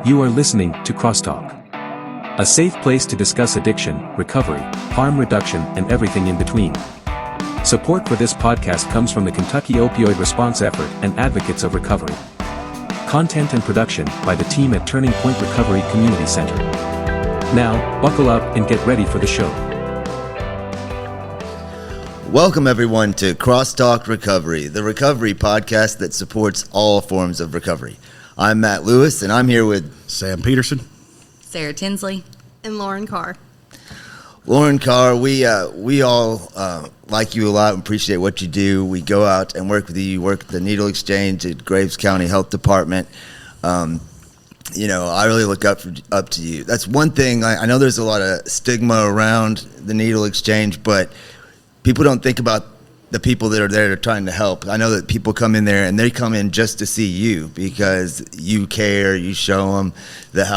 You are listening to CrossTalk, a safe place to discuss addiction, recovery, harm reduction, and everything in between. Support for this podcast comes from the Kentucky Opioid Response Effort and Advocates of Recovery. Content and production by the team at Turning Point Recovery Community Center. Now, buckle up and get ready for the show. Welcome everyone to CrossTalk Recovery, the recovery podcast that supports all forms of recovery. I'm Matt Lewis, and I'm here with Sam Peterson, Sarah Tinsley, and Lauren Carr. Lauren Carr. We all like you a lot and appreciate what you do. We go out and work with you. You work at the Needle Exchange at Graves County Health Department. I really look up to you. That's one thing. I know there's a lot of stigma around the Needle Exchange, but people don't think about the people that are there trying to help. I know that people come in there and they come in just to see you because you care, you show them that's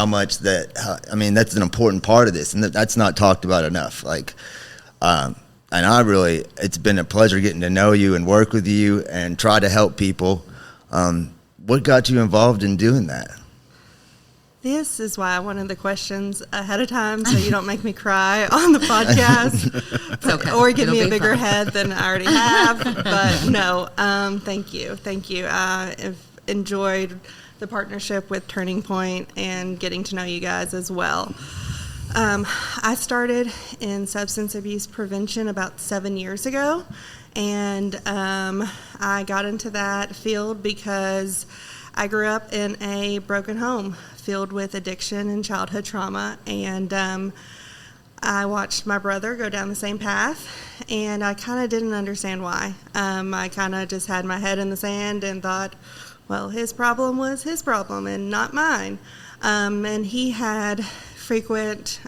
an important part of this, and that's not talked about enough. And it's been a pleasure getting to know you and work with you and try to help people. What got you involved in doing that? This is why I wanted the questions ahead of time so you don't make me cry on the podcast okay. or give It'll me a be bigger fun. head than I already have. But no, thank you. I've enjoyed the partnership with Turning Point and getting to know you guys as well. I started in substance abuse prevention about 7 years ago, and I got into that field because I grew up in a broken home filled with addiction and childhood trauma, and I watched my brother go down the same path, and I kind of didn't understand why. I kind of just had my head in the sand and thought, well, his problem was his problem and not mine. And he had frequent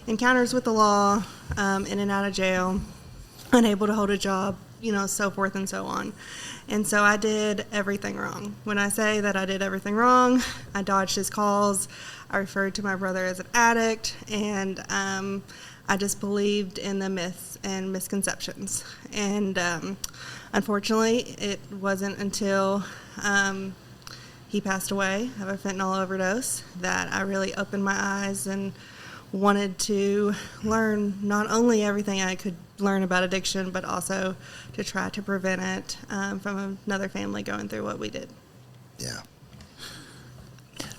encounters with the law, in and out of jail, unable to hold a job, so forth and so on. And so I did everything wrong. When I say that I did everything wrong, I dodged his calls. I referred to my brother as an addict, and I just believed in the myths and misconceptions. And unfortunately, it wasn't until he passed away of a fentanyl overdose that I really opened my eyes and wanted to learn not only everything I could learn about addiction, but also to try to prevent it from another family going through what we did. Yeah.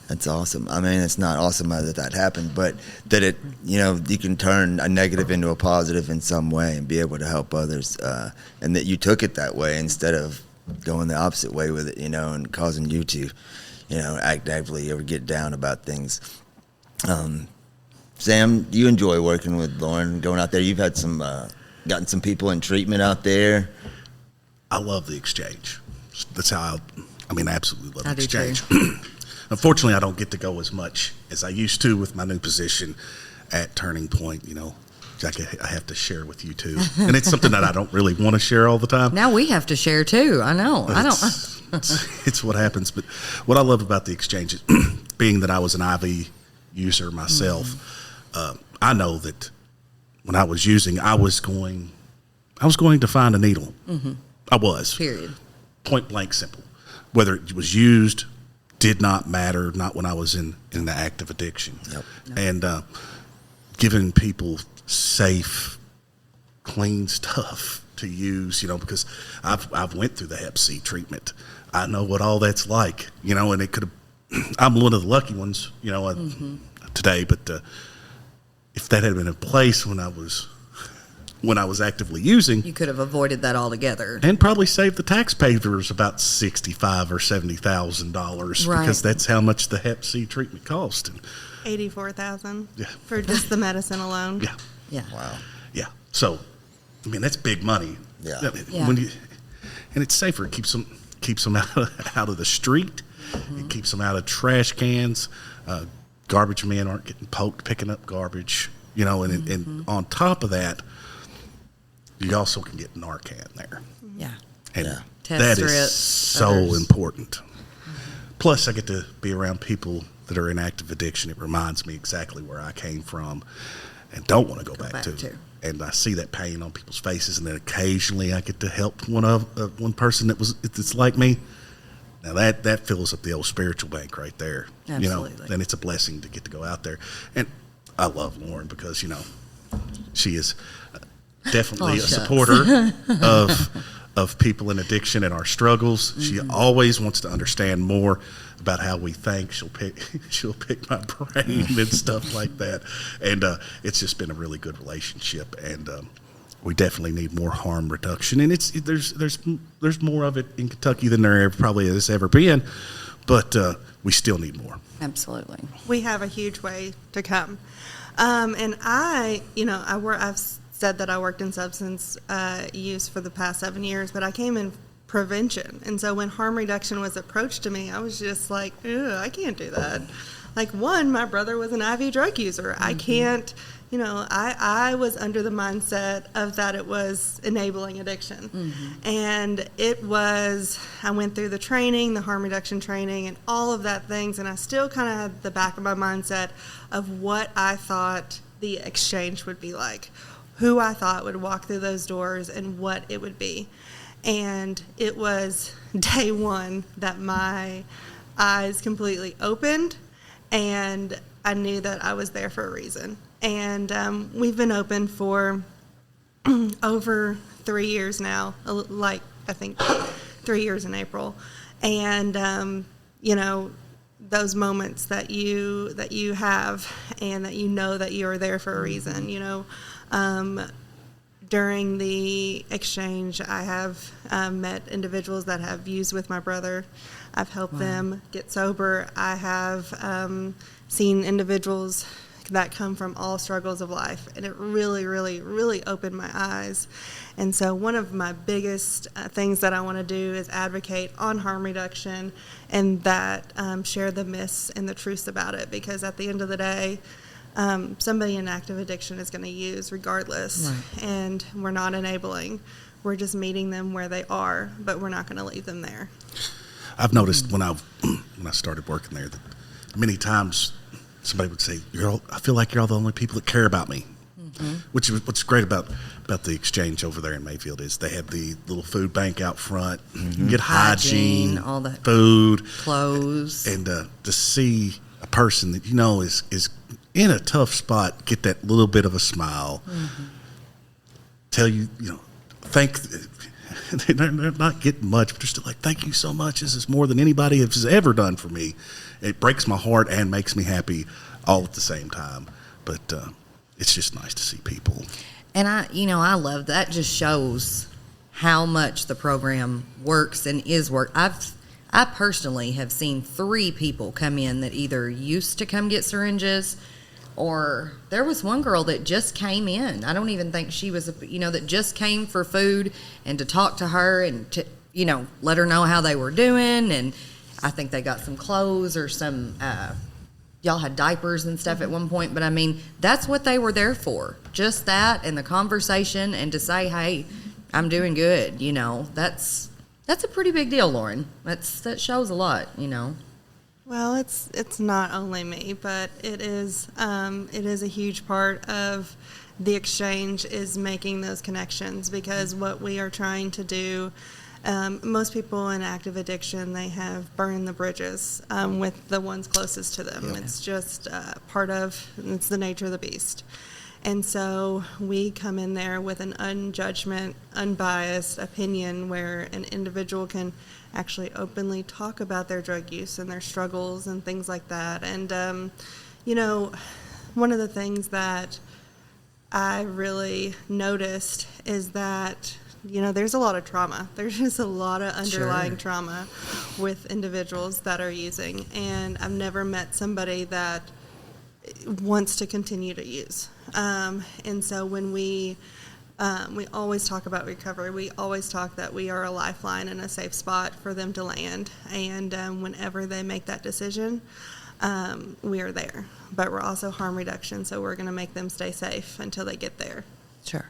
That's awesome. I mean, it's not awesome that happened, but that you can turn a negative into a positive in some way and be able to help others, and that you took it that way instead of going the opposite way with it, and causing you to, act actively or get down about things. Sam, you enjoy working with Lauren, going out there. You've had gotten some people in treatment out there. I love the exchange. That's how I absolutely love the I do exchange. too. Unfortunately, I don't get to go as much as I used to with my new position at Turning Point. I have to share with you too, and it's something that I don't really want to share all the time. Now we have to share too. I know. It's what happens. But what I love about the exchange is, being that I was an IV user myself, I know that when I was using, I was going to find a needle. Mm-hmm. I was. Period. Point blank simple. Whether it was used did not matter, not when I was in the active addiction. Yep. And giving people safe, clean stuff to use, because I've went through the Hep C treatment. I know what all that's like, and it could have, I'm one of the lucky ones, today, but if that had been in place when I was actively using, You could have avoided that altogether. and probably saved the taxpayers about $65,000 or $70,000 Right. because that's how much the Hep C treatment cost. And $84,000 Yeah. for just the medicine alone. yeah, Yeah. Wow. yeah. So, that's big money. Yeah. Yeah. And it's safer. It keeps them out of the street. Mm-hmm. It keeps them out of trash cans. Garbage men aren't getting poked picking up garbage. And on top of that, you also can get Narcan there. Yeah. And Yeah. Test that strips, is so others. important. Plus, I get to be around people that are in active addiction. It reminds me exactly where I came from and don't want to go back to. And I see that pain on people's faces, and then occasionally I get to help one person that's like me. Now that fills up the old spiritual bank right there. Absolutely. Then it's a blessing to get to go out there. And I love Lauren because, she is definitely a supporter of people in addiction and our struggles. Mm-hmm. She always wants to understand more about how we think. She'll pick my brain and stuff like that. And it's just been a really good relationship. And we definitely need more harm reduction. And there's more of it in Kentucky than there probably has ever been, but we still need more. Absolutely. We have a huge way to come. And I've said that I worked in substance use for the past 7 years, but I came in prevention. And so when harm reduction was approached to me, I was just like, I can't do that. Like, one, my brother was an IV drug user. Mm-hmm. I can't, I was under the mindset of that it was enabling addiction. Mm-hmm. And I went through the training, the harm reduction training, and all of that things, and I still kind of had the back of my mindset of what I thought the exchange would be like, who I thought would walk through those doors and what it would be. And it was day one that my eyes completely opened, and I knew that I was there for a reason. And we've been open for over 3 years now, like I think 3 years in April. And, those moments that you have and that that you are there for a reason, during the exchange, I have met individuals that have used with my brother. I've helped them get sober. I have seen individuals that come from all struggles of life, and it really, really, really opened my eyes. And so one of my biggest things that I want to do is advocate on harm reduction and that share the myths and the truths about it, because at the end of the day, somebody in active addiction is going to use regardless, and we're not enabling. We're just meeting them where they are, but we're not going to leave them there. I've noticed when I started working there that many times somebody would say, I feel like you're all the only people that care about me. Mm-hmm. What's great about the exchange over there in Mayfield is they have the little food bank out front. Mm-hmm. You can get hygiene, all the food, clothes, and to see a person that is in a tough spot get that little bit of a smile, mm-hmm. tell you thank. They're not getting much, but they're still like, thank you so much. This is more than anybody has ever done for me. It breaks my heart and makes me happy all at the same time. But it's just nice to see people. And I love that. Just shows how much the program works and is work. I personally have seen 3 people come in that either used to come get syringes, or there was one girl that just came in. I don't even think she was, that just came for food and to talk to her and to, let her know how they were doing. And I think they got some clothes or some, y'all had diapers and stuff at one point. But I mean, that's what they were there for. Just that and the conversation and to say, hey, I'm doing good. That's a pretty big deal, Lauren. That shows a lot, Well, it's not only me, but it is a huge part of the exchange is making those connections, because what we are trying to do, most people in active addiction, they have burned the bridges with the ones closest to them. Yeah. It's just it's the nature of the beast. And so we come in there with an unbiased opinion where an individual can actually openly talk about their drug use and their struggles and things like that. And, one of the things that I really noticed is that, there's a lot of trauma. There's just a lot of underlying trauma with individuals that are using. And I've never met somebody that wants to continue to use. And so when we always talk about recovery. We always talk that we are a lifeline and a safe spot for them to land. And whenever they make that decision, we are there. But we're also harm reduction, so we're going to make them stay safe until they get there. Sure.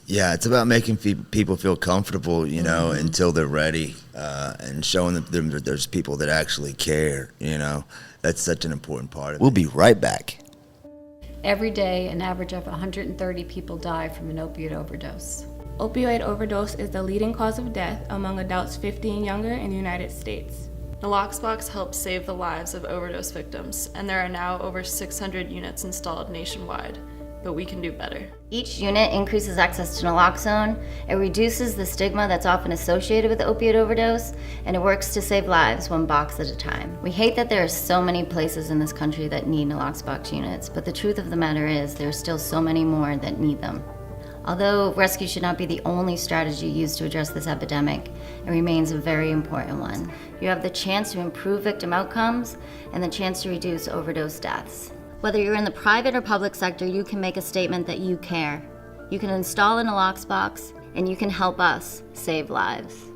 Yeah, it's about making people feel comfortable, mm-hmm. until they're ready, and showing them that there's people that actually care, That's such an important part of it. We'll be right back. Every day, an average of 130 people die from an opioid overdose. Opioid overdose is the leading cause of death among adults 50 and younger in the United States. Naloxbox helps save the lives of overdose victims, and there are now over 600 units installed nationwide, but we can do better. Each unit increases access to naloxone, it reduces the stigma that's often associated with opioid overdose, and it works to save lives one box at a time. We hate that there are so many places in this country that need naloxbox units, but the truth of the matter is there are still so many more that need them. Although rescue should not be the only strategy used to address this epidemic, it remains a very important one. You have the chance to improve victim outcomes and the chance to reduce overdose deaths. Whether you're in the private or public sector, you can make a statement that you care. You can install a naloxbox, and you can help us save lives.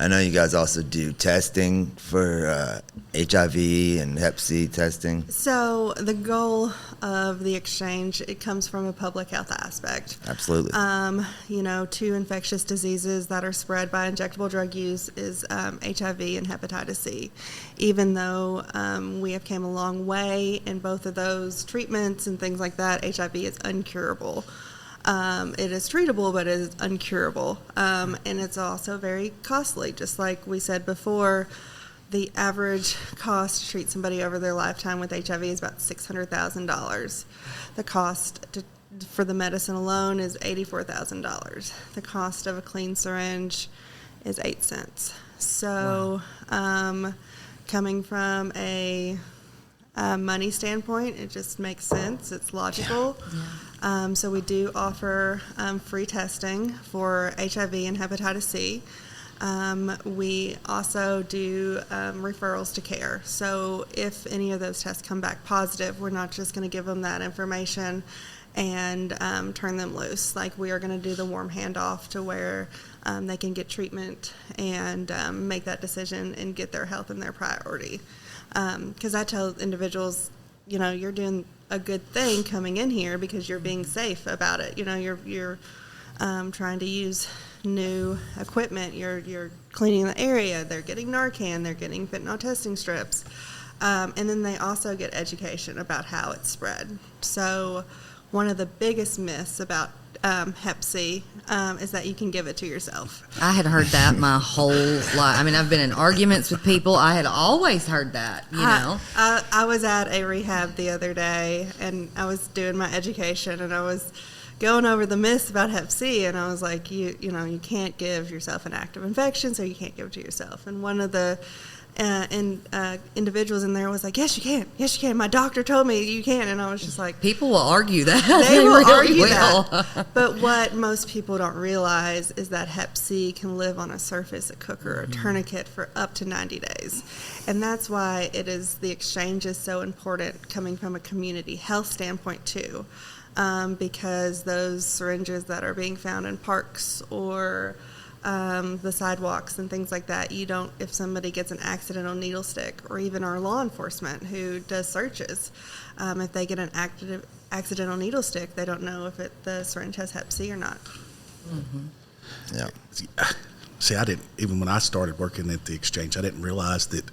I know you guys also do testing for HIV and Hep C testing. So the goal of the exchange, it comes from a public health aspect. Absolutely. Two infectious diseases that are spread by injectable drug use is HIV and hepatitis C. Even though we have came a long way in both of those treatments and things like that, HIV is uncurable. It is treatable, but it is uncurable. And it's also very costly. Just like we said before, the average cost to treat somebody over their lifetime with HIV is about $600,000. The cost for the medicine alone is $84,000. The cost of a clean syringe is 8 cents. So, coming from a money standpoint, it just makes sense. It's logical. Yeah. So we do offer free testing for HIV and hepatitis C. We also do referrals to care. So if any of those tests come back positive, we're not just going to give them that information and turn them loose. Like, we are going to do the warm handoff to where they can get treatment and make that decision and get their health and their priority. Because I tell individuals, you're doing a good thing coming in here because you're being safe about it. You're trying to use new equipment. You're cleaning the area. They're getting Narcan. They're getting fentanyl testing strips. And then they also get education about how it's spread. So one of the biggest myths about Hep C is that you can give it to yourself. I had heard that my whole life. I mean, I've been in arguments with people. I had always heard that, I was at a rehab the other day, and I was doing my education, and I was going over the myths about Hep C, and I was like, you can't give yourself an active infection, so you can't give it to yourself. And one of the individuals in there was like, yes, you can. My doctor told me you can. And I was just like, people will argue that. They will really argue will. that. But what most people don't realize is that Hep C can live on a surface, a cooker, or a tourniquet for up to 90 days. And that's why the exchange is so important, coming from a community health standpoint too. Because those syringes that are being found in parks or the sidewalks and things like that, if somebody gets an accidental needle stick, or even our law enforcement who does searches, if they get an accidental needle stick, they don't know if the syringe has Hep C or not. Mm-hmm. Yeah. See, even when I started working at the exchange, I didn't realize that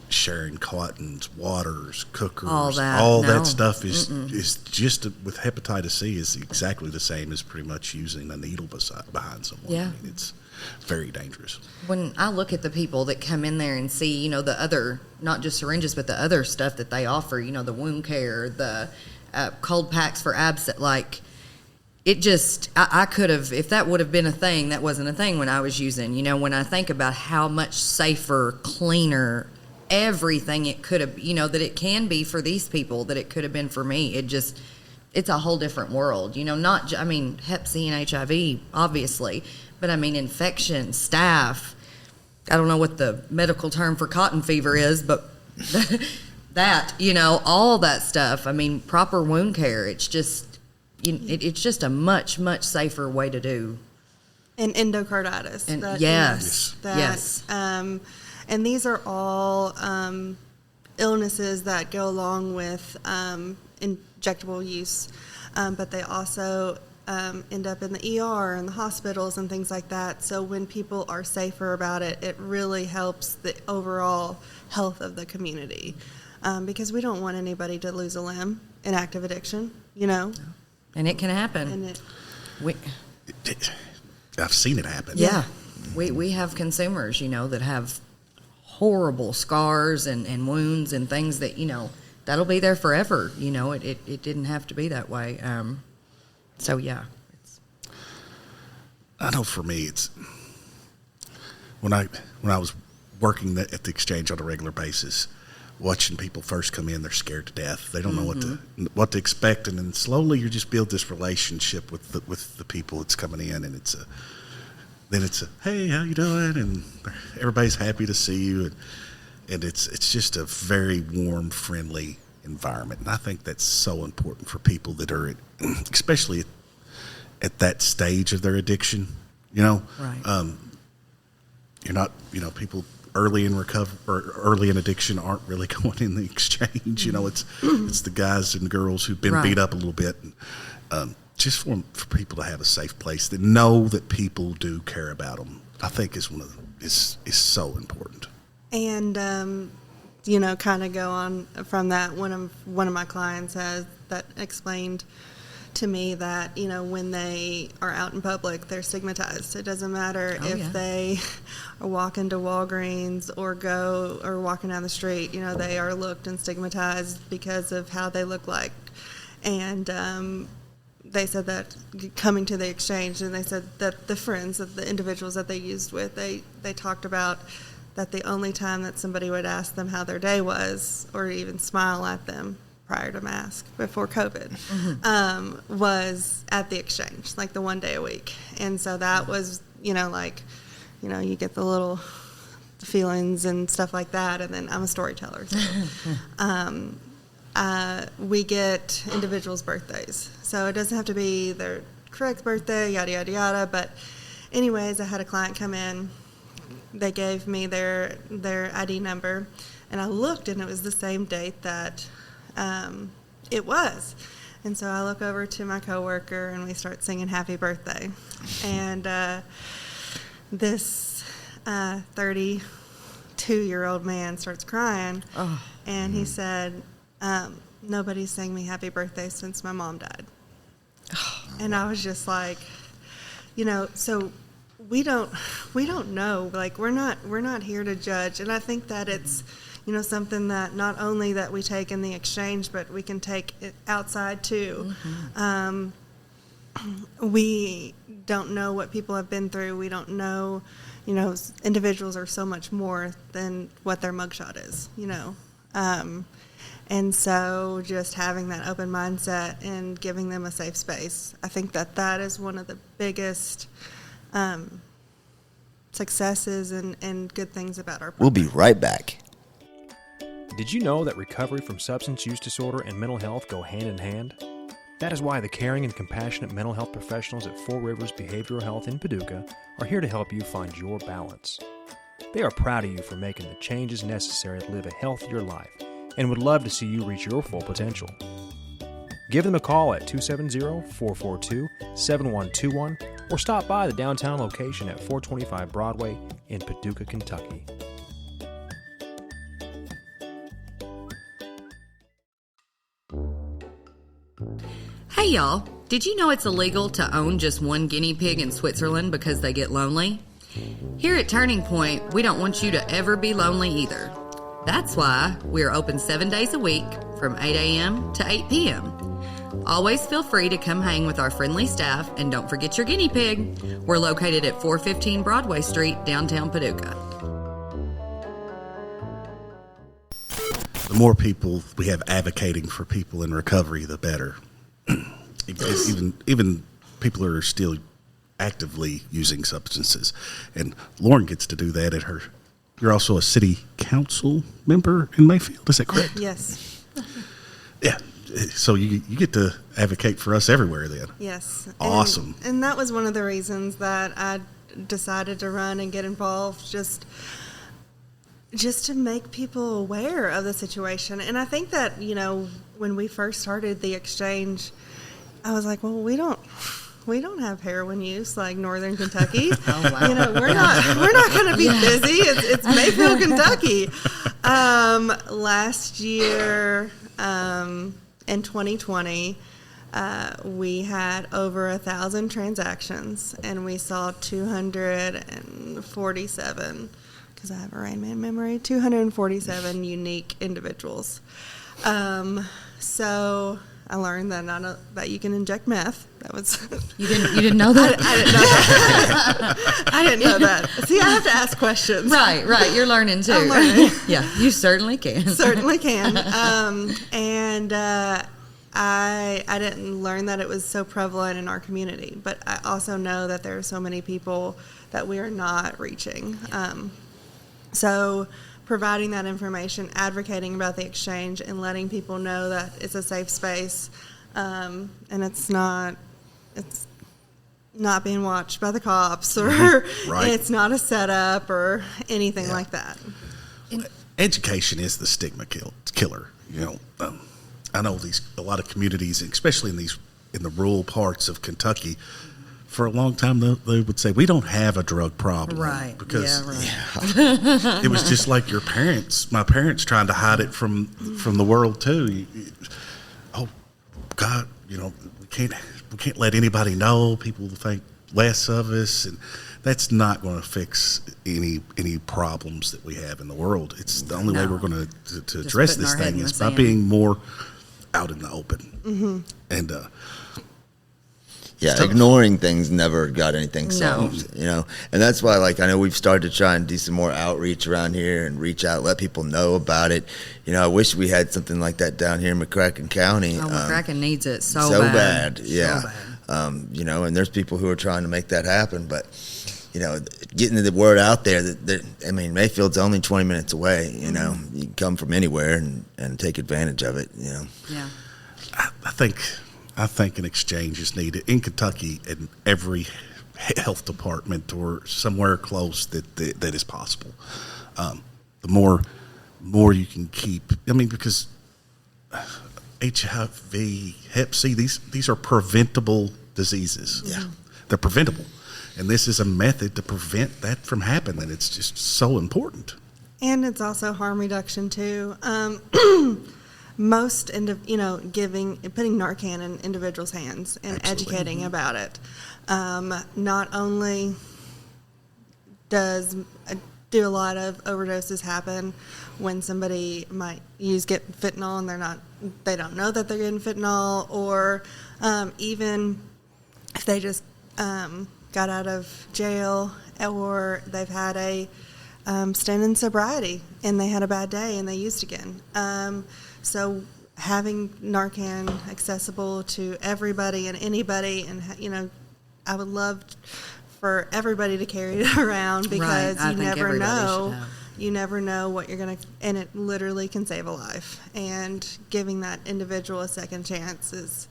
sharing cottons, waters, cookers, all that stuff is just with hepatitis C is exactly the same as pretty much using a needle behind someone. Yeah. I mean, it's very dangerous. When I look at the people that come in there and see, the other, not just syringes, but the other stuff that they offer, the wound care, the cold packs for abscess, like, it just, I could have, if that would have been a thing, that wasn't a thing when I was using. When I think about how much safer, cleaner, everything it could have, that it can be for these people, that it could have been for me. It's a whole different world, Hep C and HIV, obviously, but infection, staph, I don't know what the medical term for cotton fever is, but that, all that stuff, proper wound care, it's just, it's just a much, much safer way to do. And endocarditis. And yes. And these are all illnesses that go along with injectable use, but they also end up in the ER and the hospitals and things like that. So when people are safer about it, it really helps the overall health of the community, because we don't want anybody to lose a limb in active addiction, you know. And it can happen. And I've seen it happen. Yeah. We have consumers, you know, that have horrible scars and wounds and things that, you know, that'll be there forever. You know, it didn't have to be that way. So, yeah. I know for me, it's when I was working at the exchange on a regular basis, watching people first come in, they're scared to death. They don't know what to expect, and then slowly you just build this relationship with the people that's coming in, and it's a hey, how you doing? And everybody's happy to see you, and it's just a very warm, friendly environment. And I think that's so important for people that are, especially at that stage of their addiction. You know, Right. You're not, you know, people early in recovery or early in addiction aren't really going in the exchange. You know, it's the guys and girls who've been Right. beat up a little bit. And, just for people to have a safe place, that know that people do care about them, I think is is so important. And you know, kind of go on from that. One of my clients that explained to me that, you know, when they are out in public, they're stigmatized. It doesn't matter if they are walking to Walgreens or walking down the street. You know, they are looked and stigmatized because of how they look like. And they said that coming to the exchange, and they said that the friends of the individuals that they used with, they talked about that the only time that somebody would ask them how their day was or even smile at them prior to mask before COVID was at the exchange, like the one day a week. And so that was, you know, like, you know, you get the little feelings and stuff like that. And then I'm a storyteller. So, we get individuals' birthdays. So it doesn't have to be their correct birthday, yada, yada, yada. But anyways, I had a client come in. They gave me their ID number, and I looked, and it was the same date that it was. And so I look over to my coworker, and we start singing happy birthday. And this 32-year-old man starts crying, and he said, nobody sang me happy birthday since my mom died. And I was just like, you know, so we don't know. Like, we're not here to judge. And I think that it's, you know, something that not only that we take in the exchange, but we can take it outside too. We don't know what people have been through. We don't know, you know, individuals are so much more than what their mugshot is, you know. And so just having that open mindset and giving them a safe space, I think that is one of the biggest successes and good things about our program. We'll be right back. Did you know that recovery from substance use disorder and mental health go hand in hand? That is why the caring and compassionate mental health professionals at Four Rivers Behavioral Health in Paducah are here to help you find your balance. They are proud of you for making the changes necessary to live a healthier life and would love to see you reach your full potential. Give them a call at 270-442-7121 or stop by the downtown location at 425 Broadway in Paducah, Kentucky. Hey y'all, did you know it's illegal to own just one guinea pig in Switzerland because they get lonely? Here at Turning Point, we don't want you to ever be lonely either. That's why we're open 7 days a week from 8 a.m. to 8 p.m. Always feel free to come hang with our friendly staff, and don't forget your guinea pig. We're located at 415 Broadway Street, downtown Paducah. The more people we have advocating for people in recovery, the better. Even people who are still actively using substances. And Lauren gets to do that at her. You're also a city council member in Mayfield, is that correct? Yes. Yeah. So you get to advocate for us everywhere then. Yes. Awesome. And that was one of the reasons that I decided to run and get involved, just to make people aware of the situation. And I think that, you know, when we first started the exchange, I was like, well, we don't we don't have heroin use like Northern Kentucky. Oh, wow. You know, we're not going to be busy. It's Mayfield, Kentucky. Last year, in 2020, we had over 1,000 transactions, and we saw 247, because I have a Rain Man memory, 247 unique individuals. So I learned that you can inject meth. That was You didn't know that? I didn't know that. I didn't know that. See, I have to ask questions. Right. You're learning too. I'm learning. Yeah, you certainly can. Certainly can. I didn't learn that it was so prevalent in our community, but I also know that there are so many people that we are not reaching. So providing that information, advocating about the exchange, and letting people know that it's a safe space, and it's not being watched by the cops, or Right. it's not a setup or anything like that. Education is the stigma killer. I know a lot of communities, especially in the rural parts of Kentucky, for a long time they would say we don't have a drug problem, Right. Because right. it was just like my parents trying to hide it from the world too. Oh God, we can't let anybody know. People will think less of us, and that's not going to fix any problems that we have in the world. It's the only way we're going to address putting this our head thing in the is by sand. being more out in the open. Mm-hmm. And ignoring things never got anything No. solved, and that's why, I know we've started to try and do some more outreach around here and reach out, let people know about it. I wish we had something like that down here in McCracken County. Oh, McCracken needs it so bad. bad. Yeah. So bad. And there's people who are trying to make that happen, but getting the word out there that Mayfield's only 20 minutes away. You can come from anywhere and take advantage of it. Yeah. I think an exchange is needed in Kentucky in every health department or somewhere close that is possible. The more you can keep. Because HIV, Hep C, these are preventable diseases. Yeah, they're preventable, and this is a method to prevent that from happening. It's just so important. And it's also harm reduction too. Most putting Narcan in individuals' hands and Absolutely. educating about it. Not only do a lot of overdoses happen when somebody might get fentanyl and they don't know that they're getting fentanyl, or even if they just got out of jail, or they've had a stint in sobriety and they had a bad day and they used again. So having Narcan accessible to everybody and anybody, and I would love for everybody to carry it around, because Right. I you think never everybody know. should have. You never know what you're going to, and it literally can save a life. And giving that individual a second chance is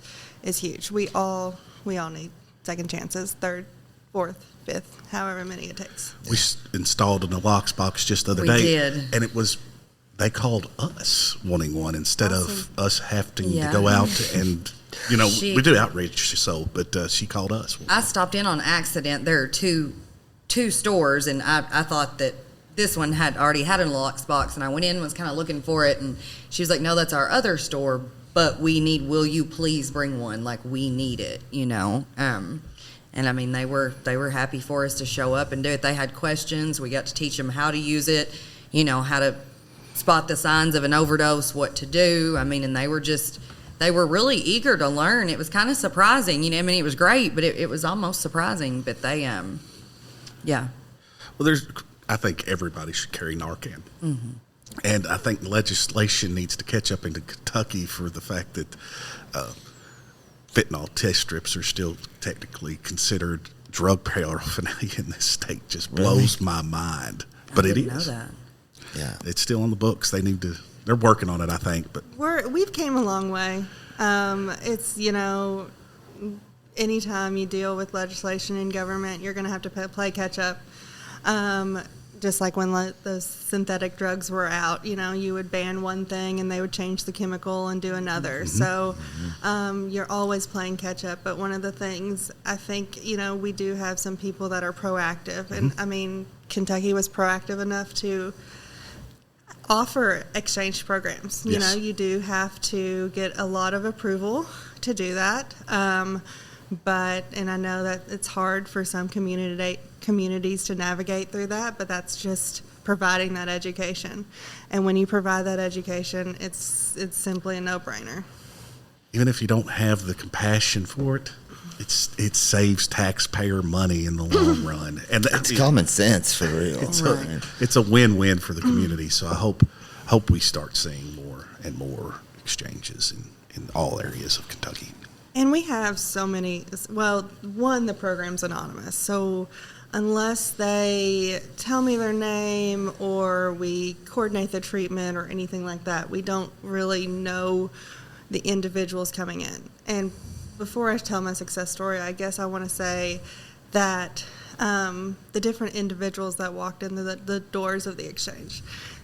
huge. We all need second chances, third, fourth, fifth, however many it takes. We installed an Alox box just the other We day, did. and they called us wanting one instead of us having Yeah. to go out and She- we do outreach. But she called us. I stopped in on accident. There are two stores, and I thought that this one had already had an Alox box, and I went in and was kind of looking for it, and she was like, "No, that's our other store, but will you please bring one? Like, we need it, And they were happy for us to show up and do it. They had questions. We got to teach them how to use it, how to spot the signs of an overdose, what to do. And they were really eager to learn. It was kind of surprising, it was great, but it was almost surprising. But they, yeah. Well, I think everybody should carry Narcan. Mm-hmm. And I think legislation needs to catch up into Kentucky for the fact that fentanyl test strips are still technically considered drug paraphernalia in this state. Just blows my mind. But I it didn't is. know that. yeah. It's still on the books. They're working on it, I think. But We've came a long way. It's, anytime you deal with legislation in government, you're going to have to play catch up. just like when those synthetic drugs were out, you would ban one thing and they would change the chemical and do another. So you're always playing catch up. But one of the things I think, we do have some people that are proactive. And I mean, Kentucky was proactive enough to offer exchange programs. Yes. You do have to get a lot of approval to do that. And I know that it's hard for some communities to navigate through that, but that's just providing that education. And when you provide that education, it's simply a no-brainer. Even if you don't have the compassion for it, it saves taxpayer money in the long run. And It's common sense for real. It's a win-win for the community. So I hope we start seeing more and more exchanges in all areas of Kentucky. And we have so many, one, the program's anonymous. So unless they tell me their name or we coordinate the treatment or anything like that, we don't really know the individuals coming in. And before I tell my success story, I guess I want to say that the different individuals that walked in the doors of the exchange,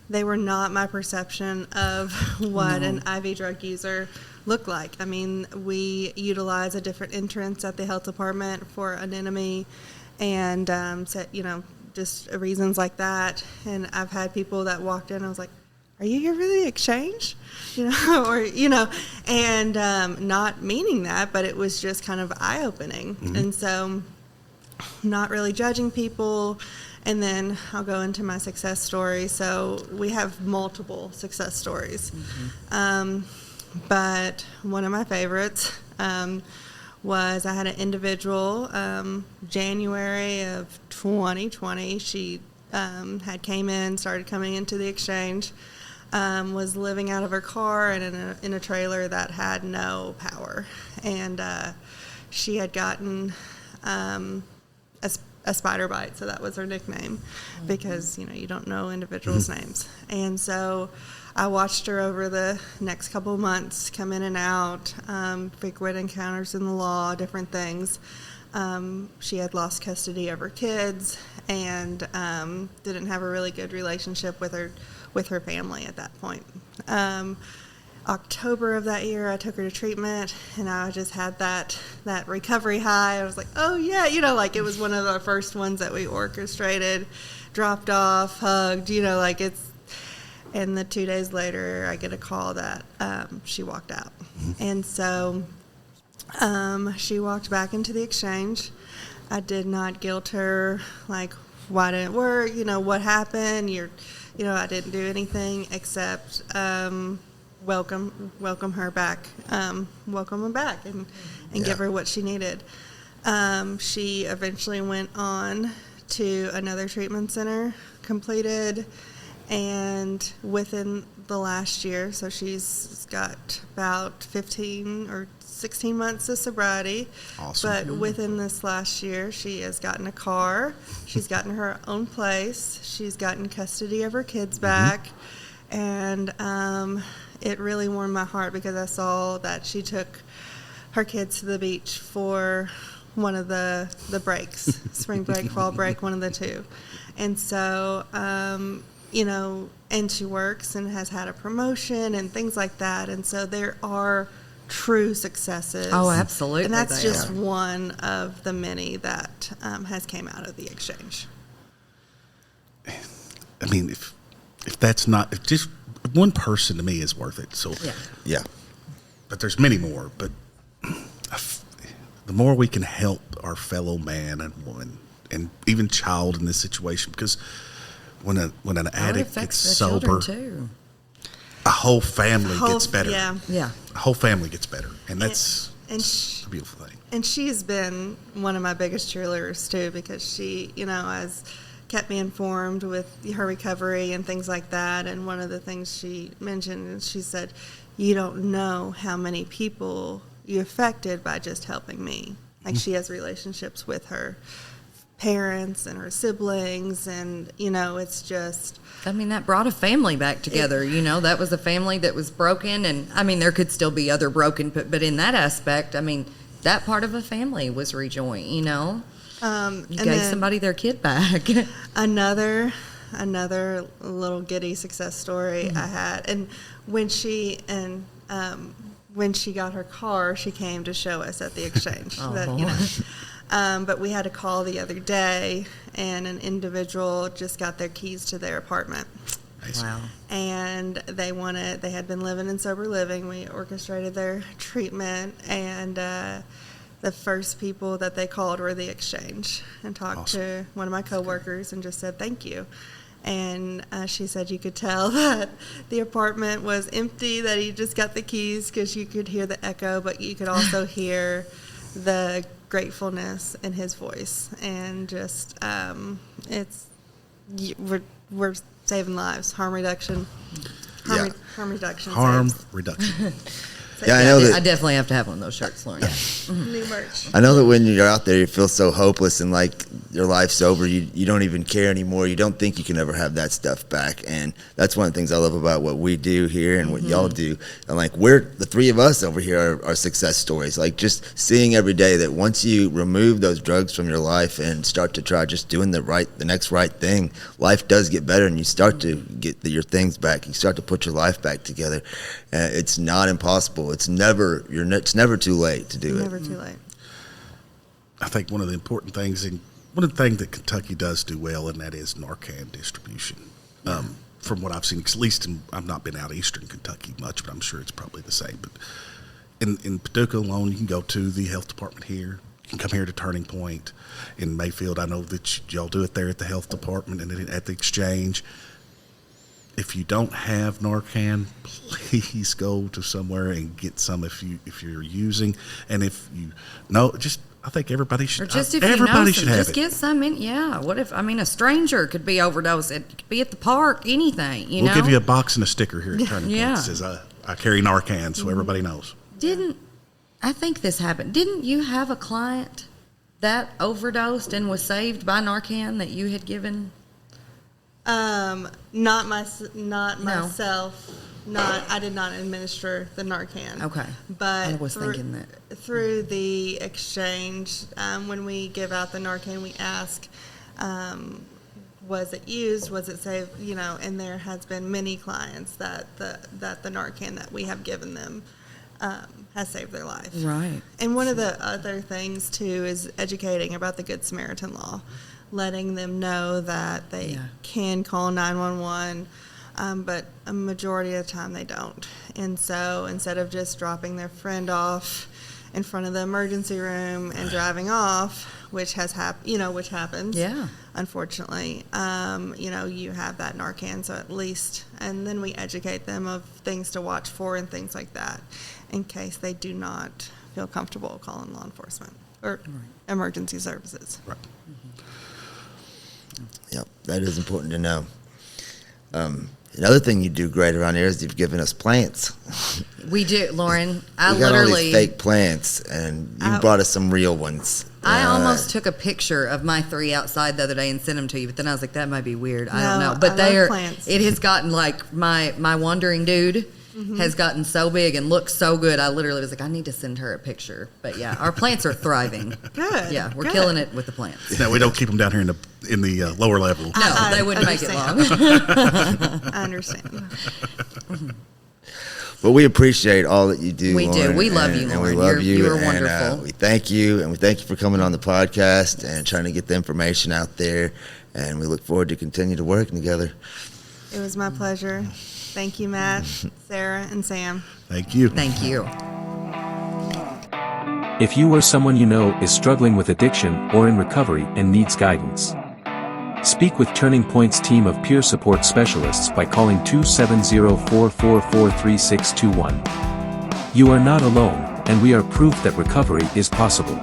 they were not my perception of what an IV drug user looked like. I mean, we utilize a different entrance at the health department for anonymity and just reasons like that. And I've had people that walked in, I was like, are you here for the exchange? And not meaning that, but it was just kind of eye-opening. And so not really judging people. And then I'll go into my success story. So we have multiple success stories. But one of my favorites was I had an individual, January of 2020. She had came in, started coming into the exchange, was living out of her car and in a trailer that had no power. And she had gotten a spider bite, so that was her nickname, because you don't know individuals' names. And so I watched her over the next couple of months come in and out, frequent encounters in the law, different things. She had lost custody of her kids and didn't have a really good relationship with her family at that point. October of that year, I took her to treatment, and I just had that recovery high. I was like, oh, yeah, it was one of the first ones that we orchestrated, dropped off, hugged, and then 2 days later, I get a call that she walked out. And so she walked back into the exchange. I did not guilt her, why didn't it work? What happened? I didn't do anything except welcome her back, welcome her back, and give her what she needed. She eventually went on to another treatment center, completed, and within the last year, so she's got about 15 or 16 months of sobriety. Awesome. But within this last year, she has gotten a car, she's gotten her own place, she's gotten custody of her kids back, and it really warmed my heart because I saw that she took her kids to the beach for one of the breaks, spring break, fall break, one of the two. And so, and she works and has had a promotion and things like that. And so there are true successes. Oh, absolutely. And that's just one of the many that has came out of the exchange. I mean, if that's not, if just one person to me is worth it. So Yeah. But there's many more. But the more we can help our fellow man and woman and even child in this situation, because when an addict gets sober, a whole family gets better. Yeah. A whole family gets better, and that's a beautiful thing. And she's been one of my biggest cheerleaders too, because she, has kept me informed with her recovery and things like that. And one of the things she mentioned, she said, "You don't know how many people you affected by just helping me." Like she has relationships with her parents and her siblings, and it's just, that brought a family back together. That was a family that was broken, and there could still be other broken, but in that aspect, that part of a family was rejoined. You gave somebody their kid back. Another another little giddy success story I had. And when she got her car, she came to show us at the exchange. But we had a call the other day, and an individual just got their keys to their apartment. Nice. Wow. And they had been living in sober living. We orchestrated their treatment, and the first people that they called were the exchange, and talked to one of my coworkers and just said thank you. And she said you could tell that the apartment was empty, that he just got the keys, because you could hear the echo, but you could also hear the gratefulness in his voice. And just we're saving lives. Harm reduction. Harm reduction. Harm saves. reduction. Yeah, I know that. I definitely have to have one of those shirts, Lauren. New merch. I know that when you're out there, you feel so hopeless and like your life's over. You don't even care anymore. You don't think you can ever have that stuff back. And that's one of the things I love about what we do here and what y'all do. And like the three of us over here are success stories. Like just seeing every day that once you remove those drugs from your life and start to try just doing the next right thing, life does get better, and you start to get your things back. You start to put your life back together. It's not impossible. It's never too late to do it. Never too late. I think one of the important things, and one of the things that Kentucky does do well, and that is Narcan distribution. From what I've seen, at least I've not been out eastern Kentucky much, but I'm sure it's probably the same. But in Paducah alone, you can go to the health department here. You can come here to Turning Point. In Mayfield, I know that y'all do it there at the health department and then at the exchange. If you don't have Narcan, please go to somewhere and get some if you're using. And if you know, I think everybody should. Or just if everybody you know should some, have just it. get some in. Yeah. What if, a stranger could be overdosed? It could be at the park, anything, you know? We'll give you a box and a sticker here at Turning Yeah. Point that says, I carry Narcan, so everybody knows. I think this happened. Didn't you have a client that overdosed and was saved by Narcan that you had given? Not myself. I did not administer the Narcan. Okay. But I was thinking that. Through the exchange, when we give out the Narcan, we ask, was it used? Was it saved? And there has been many clients that the Narcan that we have given them has saved their life. Right. And one of the other things too is educating about the Good Samaritan law, letting them know that they can call 911, but a majority of the time they don't. And so instead of just dropping their friend off in front of the emergency room and driving off, which happens, unfortunately, you have that Narcan, so at least, and then we educate them of things to watch for and things like that in case they do not feel comfortable calling law enforcement or emergency services. Right. Yep, that is important to know. Another thing you do great around here is you've given us plants. We do, Lauren. We got all these fake plants, and you brought us some real ones. I almost took a picture of my 3 outside the other day and sent them to you, but then I was like, that might be weird. I don't know. But they are. Plants. It has gotten like my wandering dude has gotten so big and looks so good. I literally was like, I need to send her a picture. But yeah, our plants are thriving. Good. Yeah, we're killing it with the plants. No, we don't keep them down here in the lower level. No, they wouldn't make it long. I understand. But we appreciate all that you do. We Lauren, do. We love you, Lauren. And we love you. You are and, wonderful. We thank you, and we thank you for coming on the podcast and trying to get the information out there. And we look forward to continue to working together. It was my pleasure. Thank you, Matt, Sarah, and Sam. Thank you. Thank you. If you or someone you know is struggling with addiction or in recovery and needs guidance, speak with Turning Point's team of peer support specialists by calling 270-444-3621. You are not alone, and we are proof that recovery is possible.